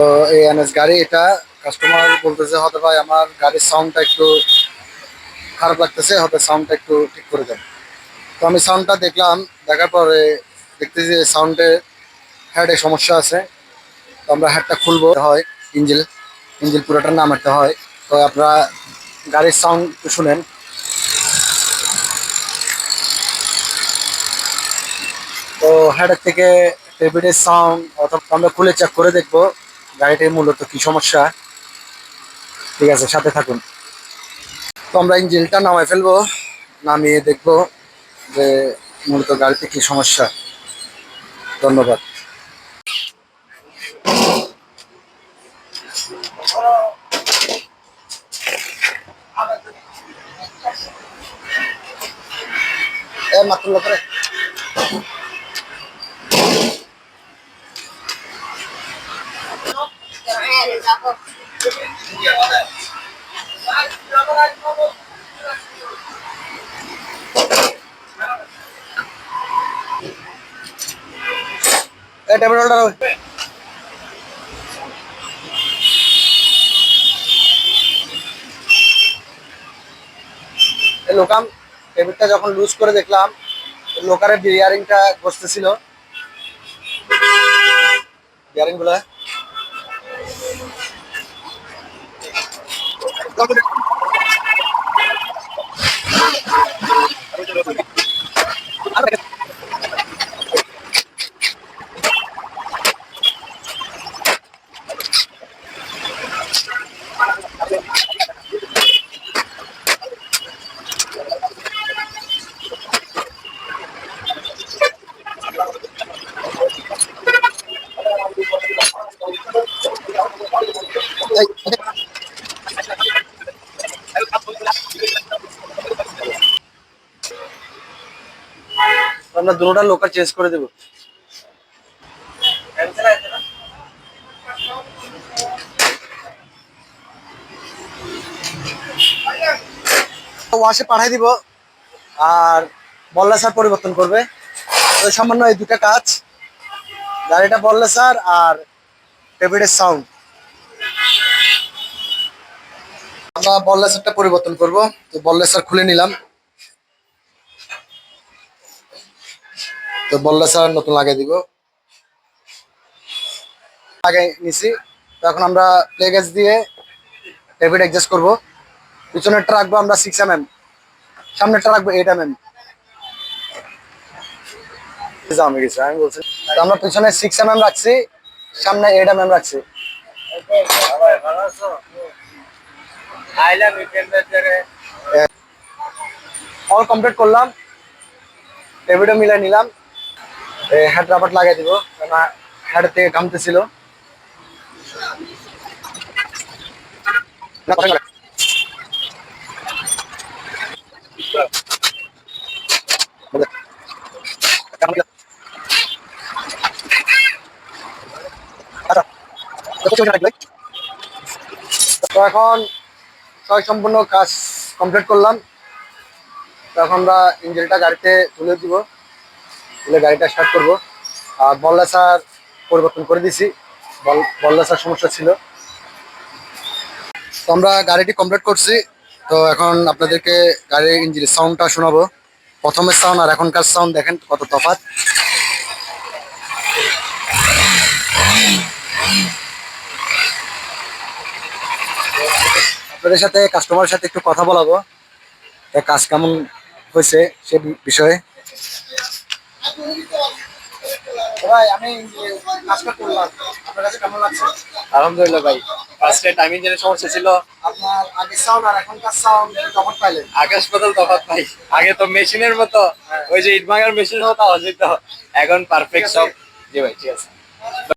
তো এই এনএস গাড়ি এটা কাস্টমার বলতেছে হয়তো ভাই আমার গাড়ির সাউন্ডটা একটু খারাপ লাগতেছে, হয়তো সাউন্ডটা একটু ঠিক করে দেন। তো আমি সাউন্ডটা দেখলাম, দেখার পরে দেখতেছি যে সাউন্ডে হেডে সমস্যা আছে। তো আমরা হেডটা খুলবো হয়, ইঞ্জিল ইঞ্জিল পুরোটা নামাতে হয়। তো আপনারা গাড়ির সাউন্ড একটু শুনেন। তো হেডের থেকে টেবিলের সাউন্ড অথবা আমরা খুলে চেক করে দেখবো গাড়িটির মূলত কি সমস্যা। ঠিক আছে, সাথে থাকুন। তো আমরা ইঞ্জিনটা নামাই ফেলবো, নামিয়ে দেখবো যে মূলত গাড়িতে কি সমস্যা। ধন্যবাদ। মাত্র করে টেবিল হোল্ডার লোকাম। টেবিলটা যখন লুজ করে দেখলাম লোকারের বিয়ারিংটা বসতেছিল, বিয়ারিং গুলা আমরা দুটোটা লোকার চেঞ্জ করে দেবো। ওয়াশে পাঠাই দিব আর বল্লা স্যার পরিবর্তন করবে। তো সামান্য এই দুটা কাজ, গাড়িটা বল্লা স্যার আর টেবিলের সাউন্ড। আমরা বল্লা স্যারটা পরিবর্তন করব। তো বল্লা স্যার খুলে নিলাম, তো বল্লা স্যার নতুন লাগিয়ে দিব, লাগিয়ে নিছি। তো এখন আমরা প্লে গেজ দিয়ে টেবিল অ্যাডজাস্ট করবো। পিছনেরটা রাখবো আমরা 6 mm, সামনেরটা রাখবো 8 mm। আমি বলছি তো আমরা পিছনে 6 mm রাখছি, সামনে 8 mm রাখছি। অল কমপ্লিট করলাম, টেবিলটা মিলাই নিলাম। হেড রাবার লাগিয়ে দিব, কেন হেড থেকে ঘামতেছিল। তো এখন সম্পূর্ণ কাজ কমপ্লিট করলাম। তখন আমরা ইঞ্জিনটা গাড়িতে তুলে দিব, তুলে গাড়িটা স্টার্ট করবো। আর বল্লাসার পরিবর্তন করে দিছি, বল্লাসার সমস্যা ছিল। তো আমরা গাড়িটি কমপ্লিট করছি। তো এখন আপনাদেরকে গাড়ির ইঞ্জিনের সাউন্ডটা শোনাবো। প্রথমের সাউন্ড আর এখনকার সাউন্ড দেখেন কত তফাৎ। আপনাদের সাথে কাস্টমারের সাথে একটু কথা বলাবো, কাজ কেমন হয়েছে সে বিষয়ে। ভাই আমি কাজটা করলাম, আপনার কাছে কেমন লাগছে? আলহামদুলিল্লাহ ভাই, ফার্স্টে টাইম ইঞ্জিনের সমস্যা ছিল। আপনার আগের সাউন্ড আর এখনকার সাউন্ড তফাৎ পাইলেন? আকাশ পাতাল তফাৎ ভাই। আগে তো মেশিনের মতো, ওই যে ইটভাঙার মেশিনের মতো আওয়াজ দিত, এখন পারফেক্ট সব। জি ভাই, ঠিক আছে।